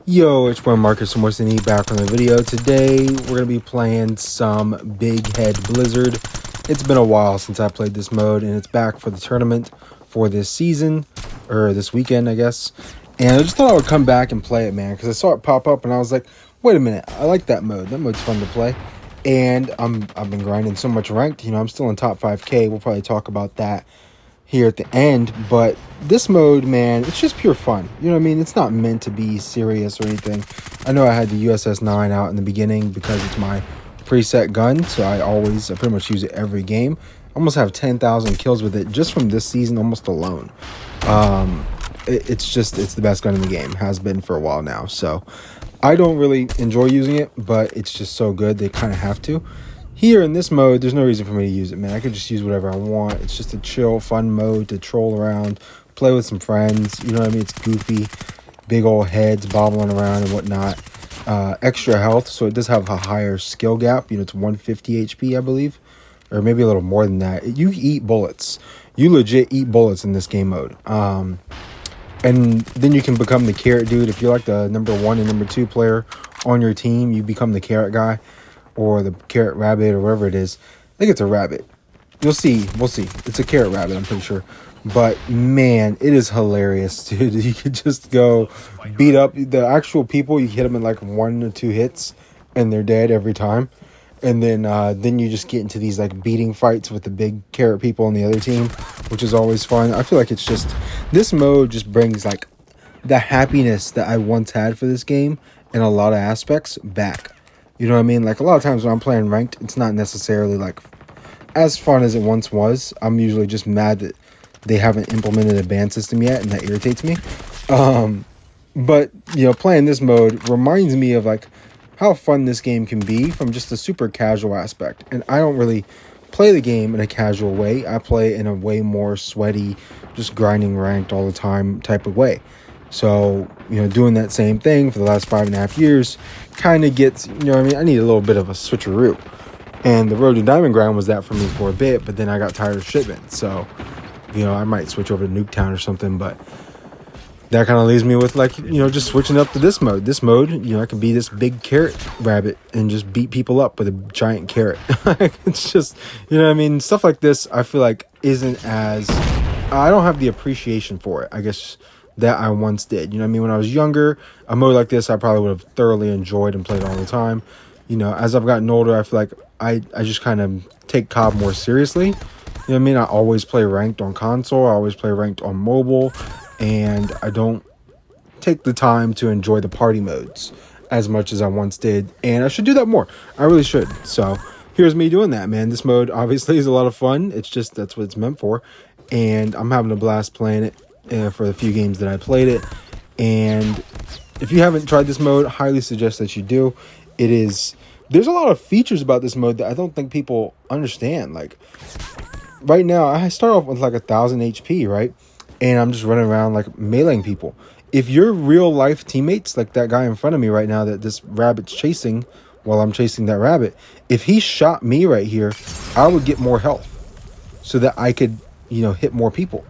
Yo, it's One Marcus from What's the Need back on the video. Today, we're going to be playing some Big Head Blizzard. It's been a while since I played this mode, and it's back for the tournament for this season, or this weekend, I guess. And I just thought I would come back and play it, man, because I saw it pop up, and I was like, wait a minute, I like that mode. That mode's fun to play. And I've been grinding so much ranked, I'm still in top 5K. We'll probably talk about that here at the end, but this mode, man, it's just pure fun. You know what I mean? It's not meant to be serious or anything. I know I had the USS-9 out in the beginning because it's my preset gun, so I pretty much use it every game. I almost have 10,000 kills with it just from this season almost alone. It's the best gun in the game, has been for a while now. So I don't really enjoy using it, but it's just so good they kind of have to. Here in this mode, there's no reason for me to use it, man. I could just use whatever I want. It's just a chill, fun mode to troll around, play with some friends. You know what I mean? It's goofy, big old heads bobbling around and whatnot. Extra health, so it does have a higher skill gap. It's 150 HP, I believe, or maybe a little more than that. You eat bullets. You legit eat bullets in this game mode. And then you can become the carrot dude. If you're like the number 1 and number 2 player on your team, you become the carrot guy. Or the carrot rabbit, or whatever it is. I think it's a rabbit. You'll see. We'll see. It's a carrot rabbit, I'm pretty sure. But, man, it is hilarious, dude. You could just go beat up the actual people. You hit them in like 1 or 2 hits, and they're dead every time. And then you just get into these like beating fights with the big carrot people on the other team, which is always fun. I feel like it's just... This mode just brings like the happiness that I once had for this game in a lot of aspects back. You know what I mean? Like, a lot of times when I'm playing ranked, it's not necessarily, like, as fun as it once was. I'm usually just mad that they haven't implemented a ban system yet, and that irritates me. But, playing this mode reminds me of, like, how fun this game can be from just a super casual aspect. And I don't really play the game in a casual way. I play in a way more sweaty, just grinding ranked all the time type of way. So, doing that same thing for the last 5.5 years kind of gets, I need a little bit of a switcheroo. And the Road to Diamond Grind was that for me for a bit, but then I got tired of shipment. So, I might switch over to Nuketown or something, but that kind of leaves me with, like, just switching up to this mode. This mode, I can be this big carrot rabbit and just beat people up with a giant carrot. It's just, stuff like this, I feel like isn't as, I don't have the appreciation for it, I guess, that I once did. When I was younger, a mode like this I probably would have thoroughly enjoyed and played all the time. As I've gotten older, I feel like I just kind of take COD more seriously. I always play ranked on console, I always play ranked on mobile, and I don't take the time to enjoy the party modes as much as I once did, and I should do that more. I really should. So here's me doing that, man. This mode obviously is a lot of fun. It's just, that's what it's meant for, and I'm having a blast playing it. For the few games that I played it. And if you haven't tried this mode, I highly suggest that you do. There's a lot of features about this mode that I don't think people understand. Like, right now I start off with like 1,000 HP, right? And I'm just running around like meleeing people. If you're real life teammates, like that guy in front of me right now that this rabbit's chasing while I'm chasing that rabbit, if he shot me right here, I would get more health so that I could, hit more people.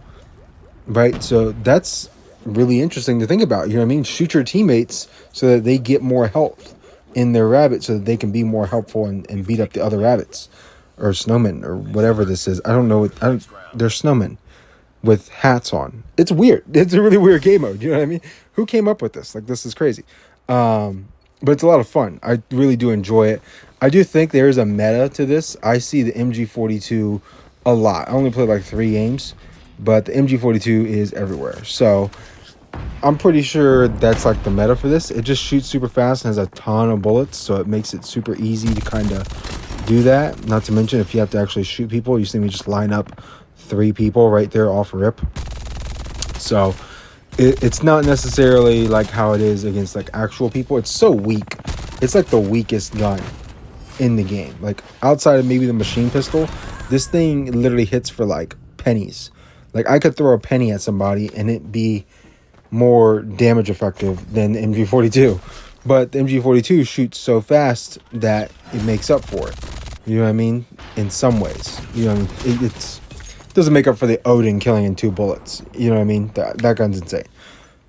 Right, so that's really interesting to think about. Shoot your teammates so that they get more health in their rabbit, so that they can be more helpful and beat up the other rabbits or snowmen or whatever this is. I don't know. They're snowmen with hats on. It's weird. It's a really weird game mode. You know what I mean? Who came up with this? Like, this is crazy. But it's a lot of fun. I really do enjoy it. I do think there is a meta to this. I see the MG42 a lot. I only played like 3 games. But the MG42 is everywhere. So I'm pretty sure that's like the meta for this. It just shoots super fast and has a ton of bullets. So it makes it super easy to kind of do that. Not to mention, if you have to actually shoot people, you see me just line up 3 people right there off rip. So it's not necessarily like how it is against like actual people. It's so weak. It's like the weakest gun in the game. Like, outside of maybe the machine pistol, this thing literally hits for like pennies. Like, I could throw a penny at somebody and it be more damage effective than the MG42. But the MG42 shoots so fast that it makes up for it. You know what I mean? In some ways. It doesn't make up for the Odin killing in 2 bullets. You know what I mean? That gun's insane.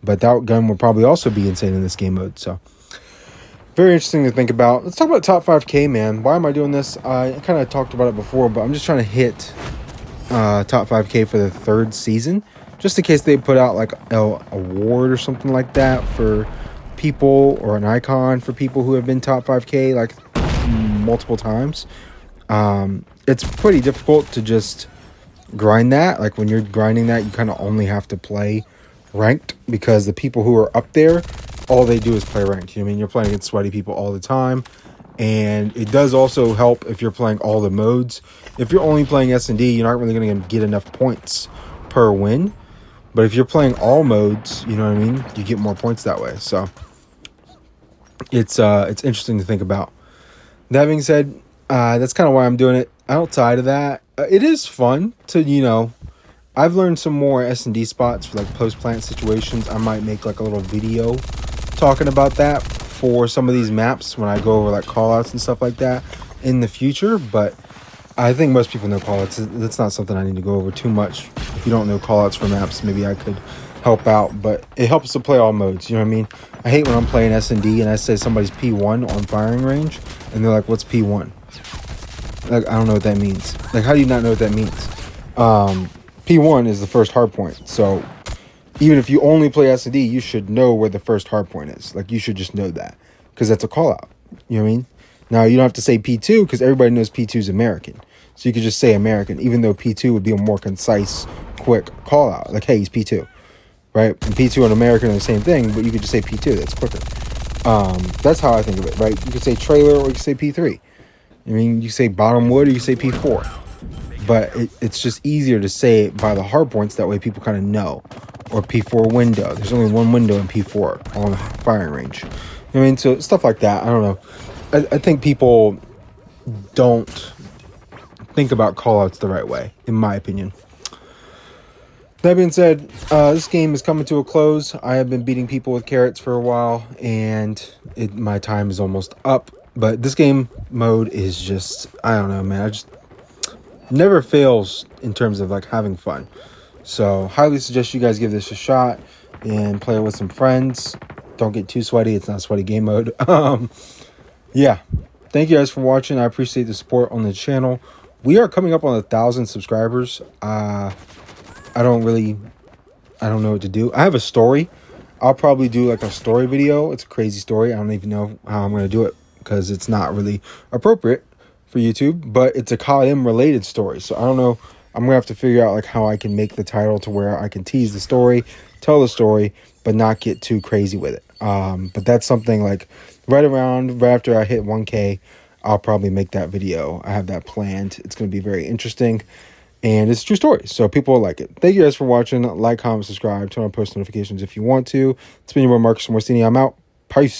But that gun would probably also be insane in this game mode. So very interesting to think about. Let's talk about top 5K, man. Why am I doing this? I kind of talked about it before, but I'm just trying to hit top 5K for the 3rd season, just in case they put out like a award or something like that for people, or an icon for people who have been top 5K like multiple times. It's pretty difficult to just grind that. Like when you're grinding that, you kind of only have to play ranked, because the people who are up there, all they do is play ranked. You know what I mean? You're playing against sweaty people all the time. And it does also help if you're playing all the modes. If you're only playing S&D, you're not really going to get enough points per win. But if you're playing all modes, you know what I mean, you get more points that way. So it's interesting to think about. That being said, that's kind of why I'm doing it. Outside of that, it is fun to, you know, I've learned some more S&D spots for like post-plant situations. I might make like a little video talking about that for some of these maps when I go over like callouts and stuff like that in the future. But I think most people know callouts. That's not something I need to go over too much. If you don't know callouts for maps, maybe I could help out. But it helps to play all modes. You know what I mean? I hate when I'm playing S&D and I say somebody's P1 on firing range, and they're like, "What's P1?" Like, I don't know what that means. Like, how do you not know what that means? P1 is the first hard point. So even if you only play S&D, you should know where the first hard point is. Like, you should just know that, because that's a call out. You know what I mean? Now, you don't have to say P2, because everybody knows P2 is American. So you could just say American, even though P2 would be a more concise, quick call out. Like, hey, he's P2, right? And P2 and American are the same thing, but you could just say P2. That's quicker. That's how I think of it, right? You could say trailer, or you could say P3. I mean, you say bottom wood, or you say P4. But it's just easier to say it by the hard points. That way people kind of know. Or P4 window. There's only one window in P4 on the firing range. I mean, so stuff like that. I don't know. I think people don't think about callouts the right way, in my opinion. That being said, this game is coming to a close. I have been beating people with carrots for a while, and my time is almost up. But this game mode is just, I don't know, man. I just never fails in terms of like having fun. So highly suggest you guys give this a shot and play it with some friends. Don't get too sweaty. It's not sweaty game mode. Yeah. Thank you guys for watching. I appreciate the support on the channel. We are coming up on 1,000 subscribers. I don't know what to do. I have a story. I'll probably do like a story video. It's a crazy story. I don't even know how I'm going to do it, because it's not really appropriate for YouTube, but it's a CODM related story. So I don't know. I'm going to have to figure out like how I can make the title to where I can tease the story, tell the story, but not get too crazy with it. But that's something like right after I hit 1K, I'll probably make that video. I have that planned. It's going to be very interesting, and it's a true story. So people will like it. Thank you guys for watching. Like, comment, subscribe, turn on post notifications if you want to. It's been your boy Marcus from Morsini. I'm out. Peace.